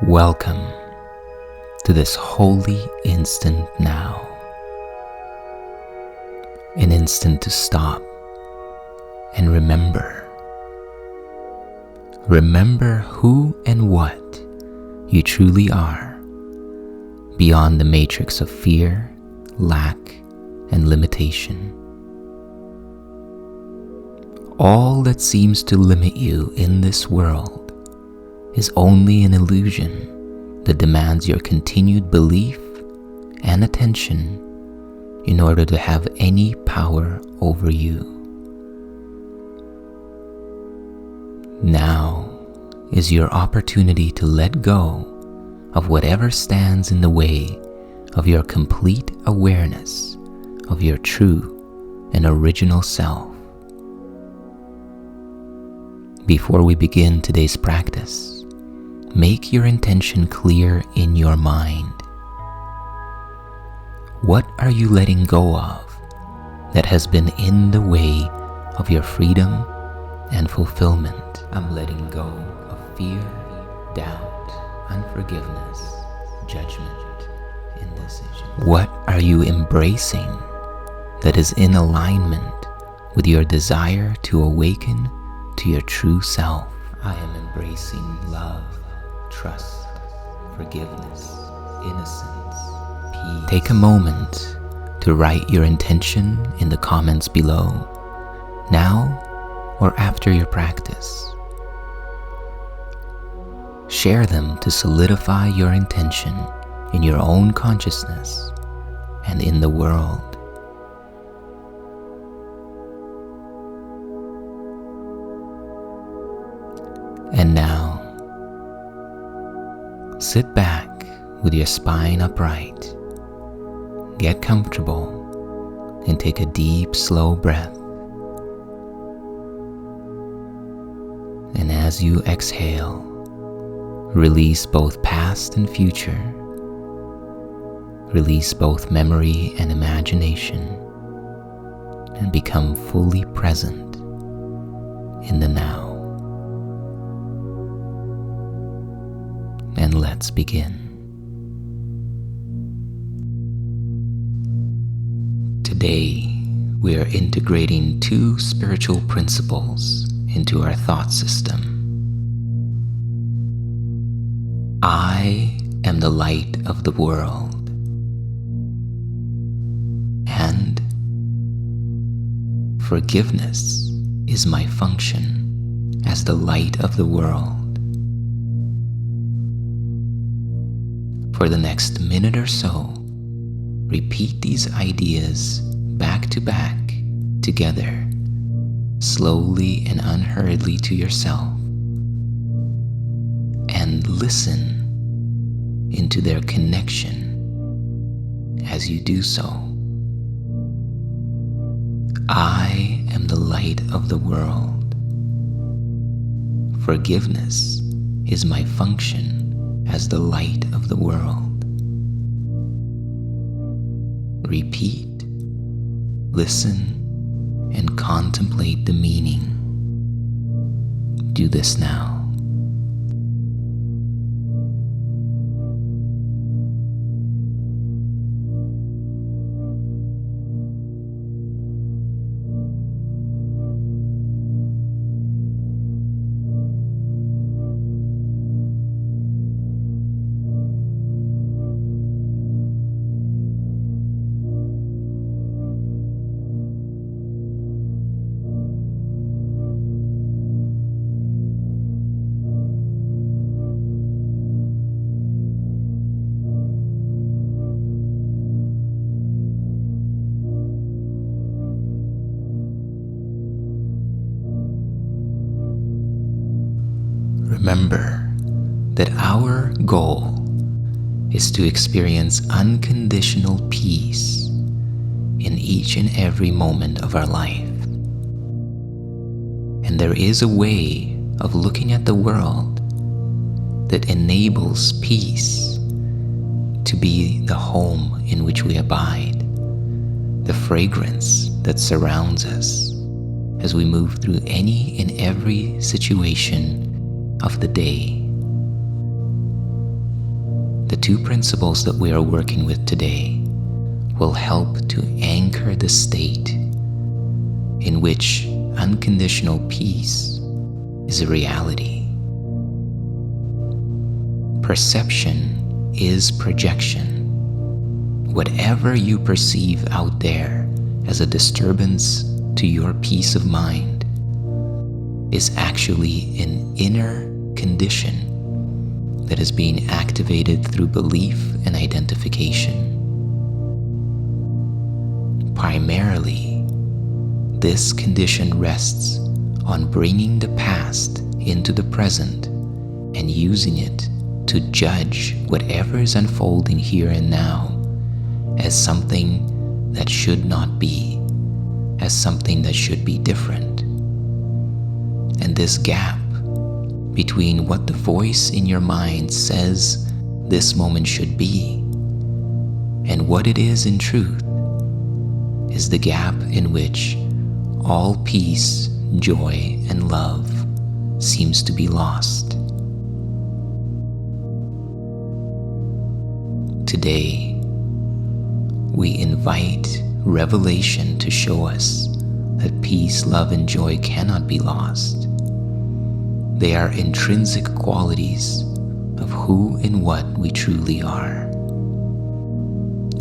Welcome to this holy instant now. An instant to stop and remember. Remember who and what you truly are, beyond the matrix of fear, lack, and limitation. All that seems to limit you in this world is only an illusion that demands your continued belief and attention in order to have any power over you. Now is your opportunity to let go of whatever stands in the way of your complete awareness of your true and original self. Before we begin today's practice, make your intention clear in your mind. What are you letting go of that has been in the way of your freedom and fulfillment? I'm letting go of fear, doubt, unforgiveness, judgment, indecision. What are you embracing that is in alignment with your desire to awaken to your true self? I am embracing love, trust, forgiveness, innocence, peace. Take a moment to write your intention in the comments below, now or after your practice. Share them to solidify your intention in your own consciousness and in the world. And now, sit back with your spine upright. Get comfortable and take a deep, slow breath. And as you exhale, release both past and future. Release both memory and imagination, and become fully present in the now. And let's begin. Today, we are integrating two spiritual principles into our thought system. I am the light of the world, and forgiveness is my function as the light of the world. For the next minute or so, repeat these ideas back to back together, slowly and unhurriedly to yourself, and listen into their connection as you do so. I am the light of the world. Forgiveness is my function as the light of the world. Repeat, listen, and contemplate the meaning. Do this now. Remember that our goal is to experience unconditional peace in each and every moment of our life. And there is a way of looking at the world that enables peace to be the home in which we abide, the fragrance that surrounds us as we move through any and every situation of the day. The two principles that we are working with today will help to anchor the state in which unconditional peace is a reality. Perception is projection. Whatever you perceive out there as a disturbance to your peace of mind is actually an inner condition that is being activated through belief and identification. Primarily, this condition rests on bringing the past into the present and using it to judge whatever is unfolding here and now as something that should not be, as something that should be different. And this gap between what the voice in your mind says this moment should be and what it is in truth is the gap in which all peace, joy, and love seems to be lost. Today, we invite revelation to show us that peace, love, and joy cannot be lost. They are intrinsic qualities of who and what we truly are.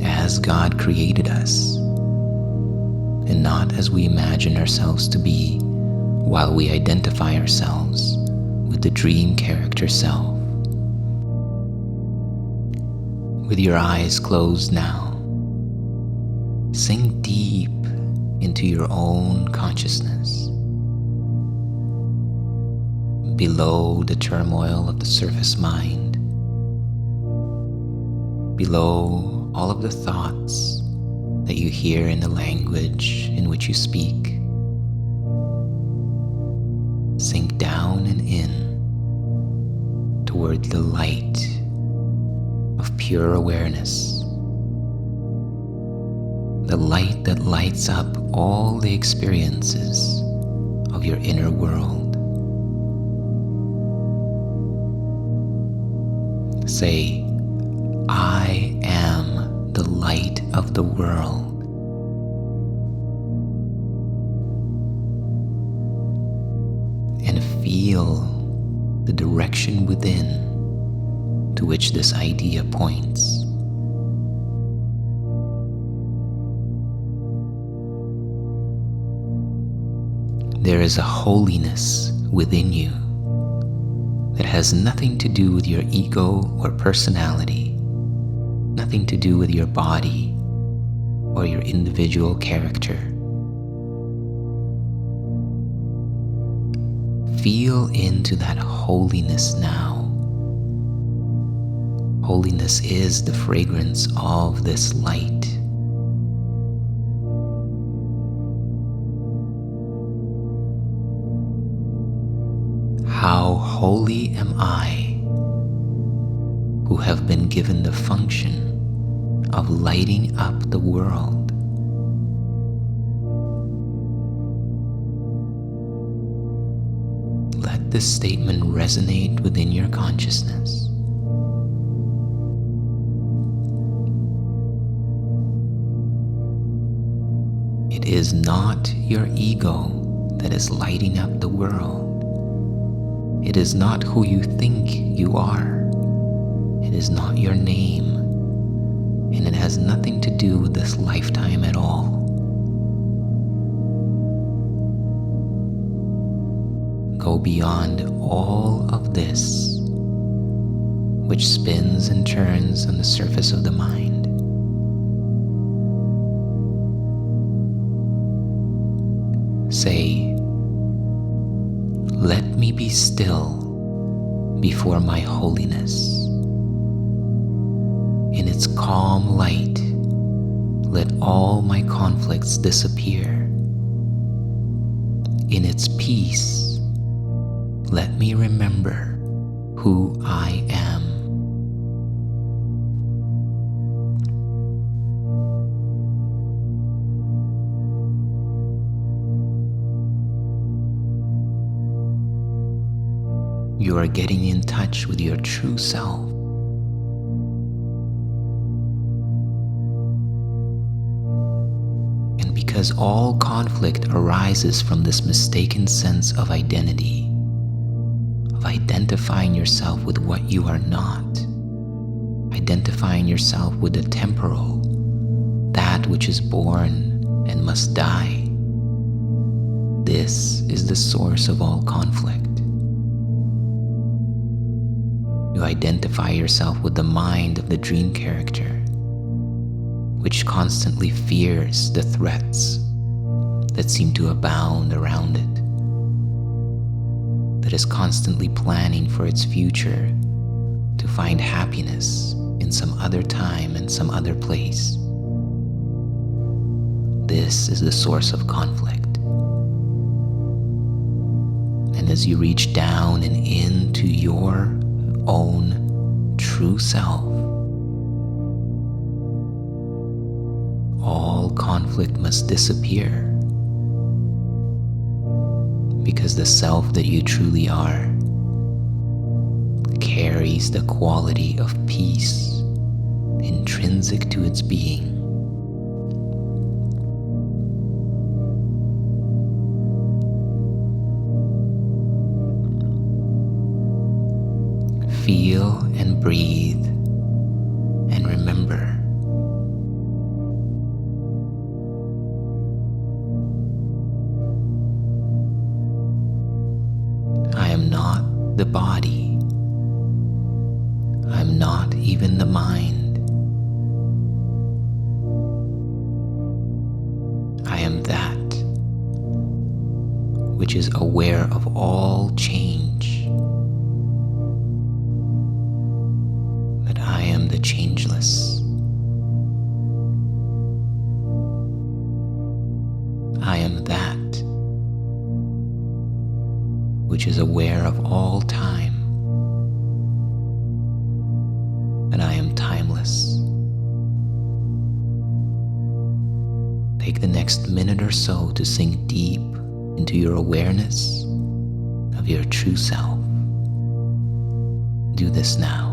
As God created us, and not as we imagine ourselves to be while we identify ourselves with the dream character self. With your eyes closed now, sink deep into your own consciousness, below the turmoil of the surface mind, below all of the thoughts that you hear in the language in which you speak. Sink down and in toward the light of pure awareness, the light that lights up all the experiences of your inner world. Say, I am the light of the world. And feel the direction within to which this idea points. There is a holiness within you that has nothing to do with your ego or personality, nothing to do with your body or your individual character. Feel into that holiness now. Holiness is the fragrance of this light. How holy am I, who have been given the function of lighting up the world. Let this statement resonate within your consciousness. It is not your ego that is lighting up the world. It is not who you think you are. It is not your name. And it has nothing to do with this lifetime at all. Go beyond all of this, which spins and turns on the surface of the mind. Say, let me be still before my holiness. In its calm light, let all my conflicts disappear. In its peace, let me remember who I am. You are getting in touch with your true self, because all conflict arises from this mistaken sense of identity, of identifying yourself with what you are not, identifying yourself with the temporal, that which is born and must die. This is the source of all conflict. You identify yourself with the mind of the dream character, which constantly fears the threats that seem to abound around it, that is constantly planning for its future to find happiness in some other time and some other place. This is the source of conflict. And as you reach down and into your own true self, all conflict must disappear, because the self that you truly are carries the quality of peace intrinsic to its being. Feel and breathe and remember. I am not the body. I am not even the mind. I am that which is aware of all change. That I am the changeless. I am that which is aware of all time, and I am timeless. Take the next minute or so to sink deep into your awareness of your true self. Do this now.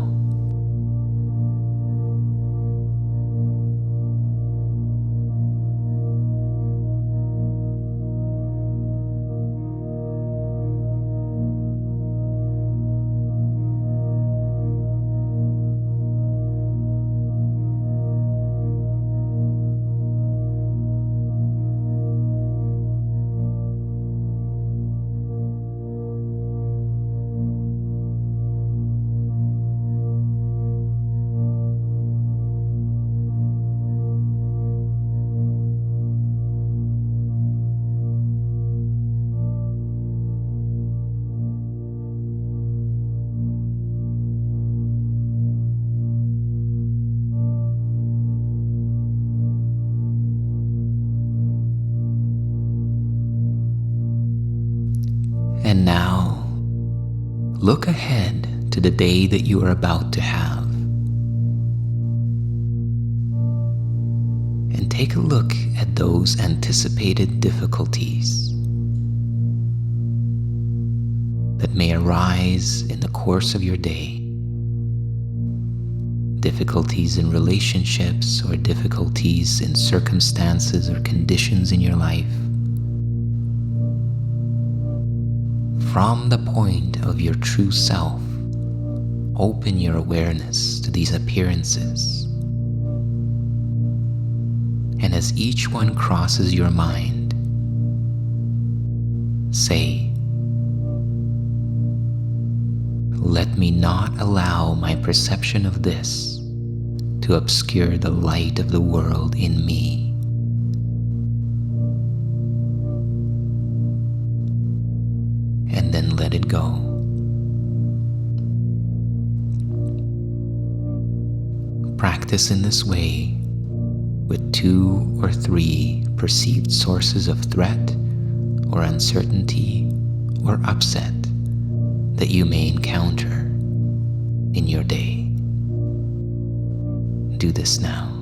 And now, look ahead to the day that you are about to have. And take a look at those anticipated difficulties that may arise in the course of your day. Difficulties in relationships or difficulties in circumstances or conditions in your life. From the point of your true self, open your awareness to these appearances. And as each one crosses your mind, say, "Let me not allow my perception of this to obscure the light of the world in me." And then let it go. Practice in this way with 2 or 3 perceived sources of threat or uncertainty or upset that you may encounter in your day. Do this now.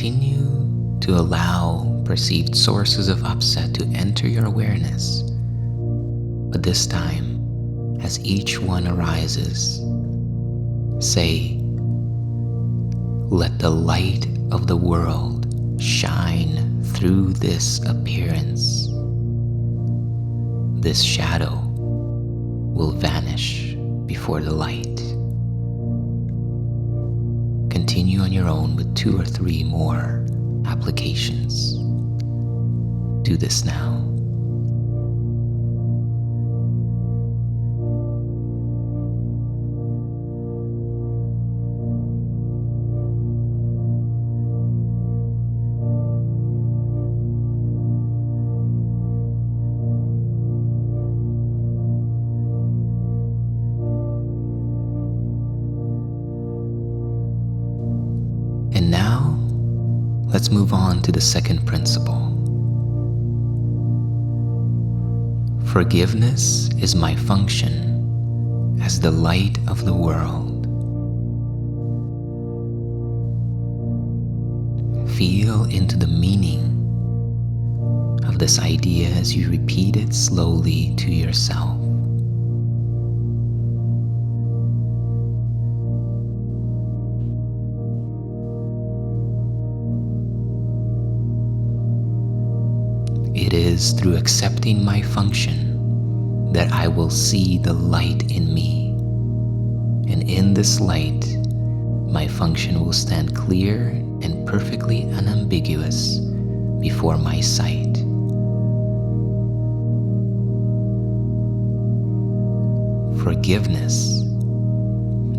continue to allow perceived sources of upset to enter your awareness. But this time, as each one arises, say, "Let the light of the world shine through this appearance. This shadow will vanish before the light." Continue on your own with 2 or 3 more applications. Do this now. And now, let's move on to the second principle. Forgiveness is my function as the light of the world. Feel into the meaning of this idea as you repeat it slowly to yourself. It is through accepting my function that I will see the light in me. And in this light, my function will stand clear and perfectly unambiguous before my sight. Forgiveness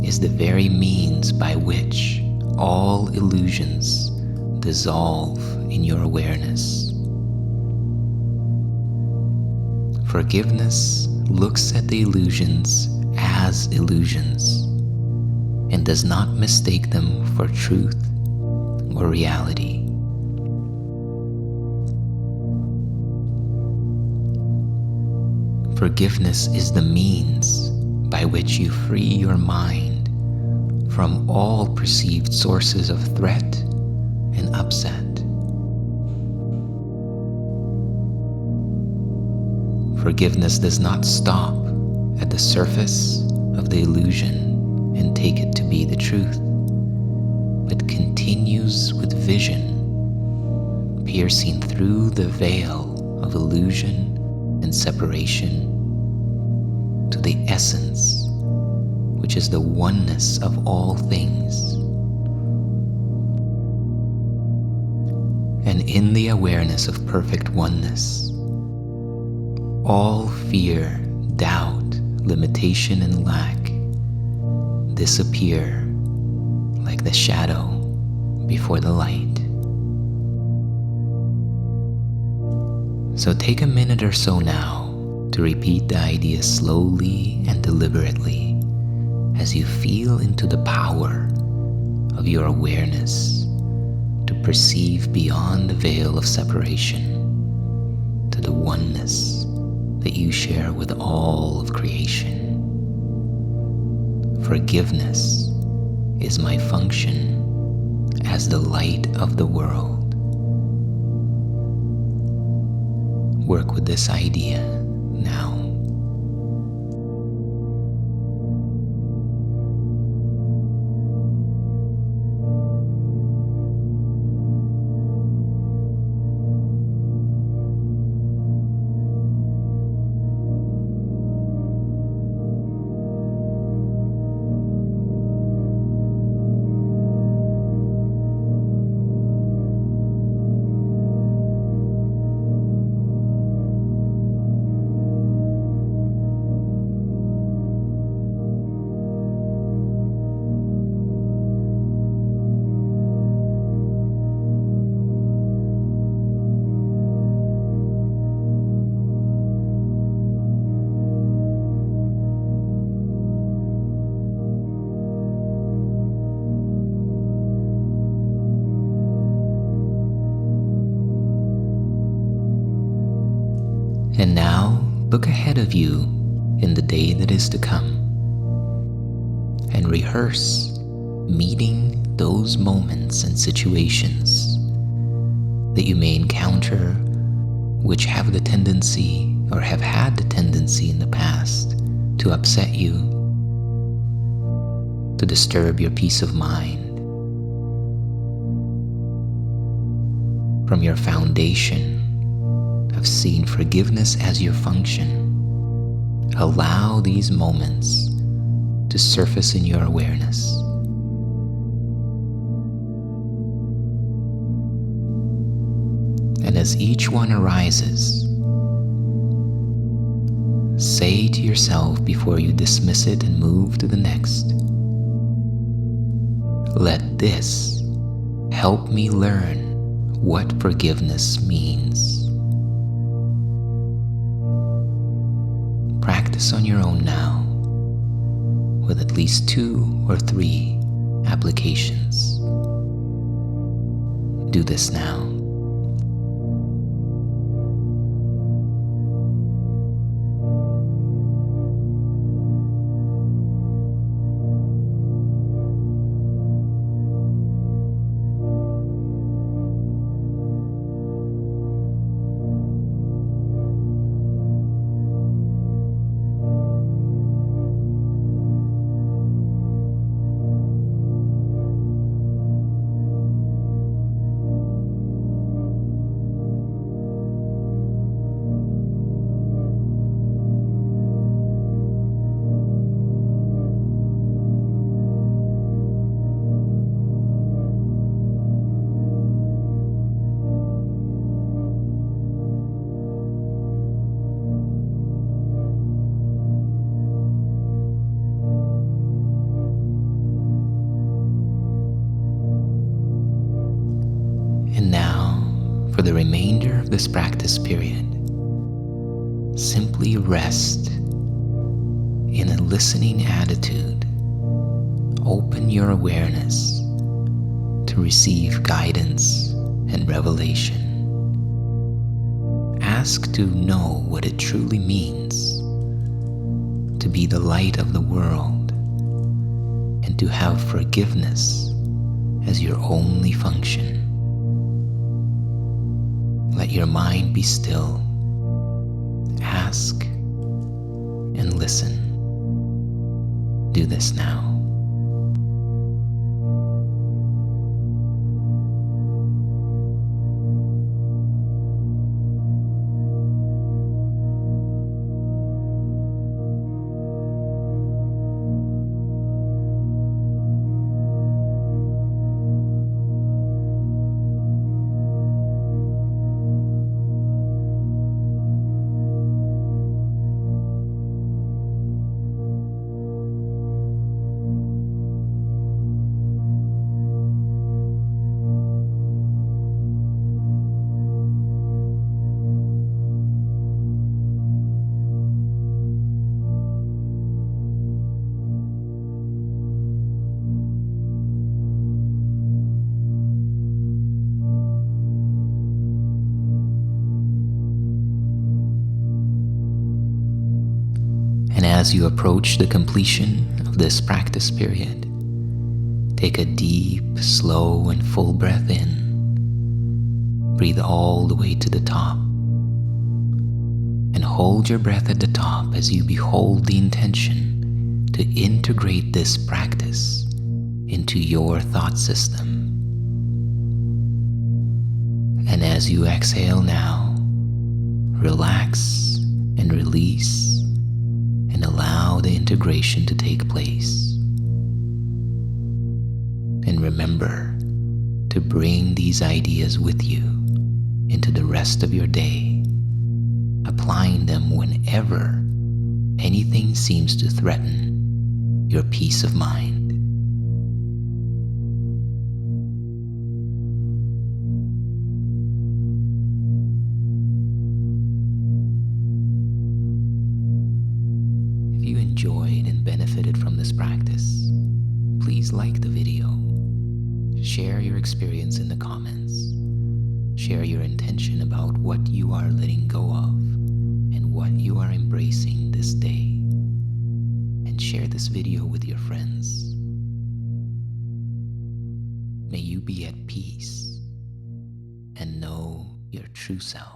is the very means by which all illusions dissolve in your awareness. Forgiveness looks at the illusions as illusions and does not mistake them for truth or reality. Forgiveness is the means by which you free your mind from all perceived sources of threat and upset. Forgiveness does not stop at the surface of the illusion and take it to be the truth, but continues with vision, piercing through the veil of illusion and separation to the essence, which is the oneness of all things. And in the awareness of perfect oneness, all fear, doubt, limitation, and lack disappear like the shadow before the light. So take a minute or so now to repeat the idea slowly and deliberately as you feel into the power of your awareness to perceive beyond the veil of separation to the oneness that you share with all of creation. Forgiveness is my function as the light of the world. Work with this idea now. And now look ahead of you in the day that is to come and rehearse meeting those moments and situations that you may encounter, which have the tendency or have had the tendency in the past to upset you, to disturb your peace of mind. From your foundation of seeing forgiveness as your function, allow these moments to surface in your awareness. And as each one arises, say to yourself before you dismiss it and move to the next, let this help me learn what forgiveness means. Practice on your own now with at least 2 or 3 applications. Do this now. And now, for the remainder of this practice period, simply rest in a listening attitude. Open your awareness to receive guidance and revelation. Ask to know what it truly means to be the light of the world and to have forgiveness as your only function. Let your mind be still. Ask and listen. Do this now. As you approach the completion of this practice period, take a deep, slow, and full breath in. Breathe all the way to the top. And hold your breath at the top as you behold the intention to integrate this practice into your thought system. And as you exhale now, relax and release and allow the integration to take place. And remember to bring these ideas with you into the rest of your day, applying them whenever anything seems to threaten your peace of mind. If you enjoyed and benefited from this practice, please like the video, share your experience in the comments, share your intention about what you are letting go of and what you are embracing this day, and share this video with your friends. May you be at peace and know your true self.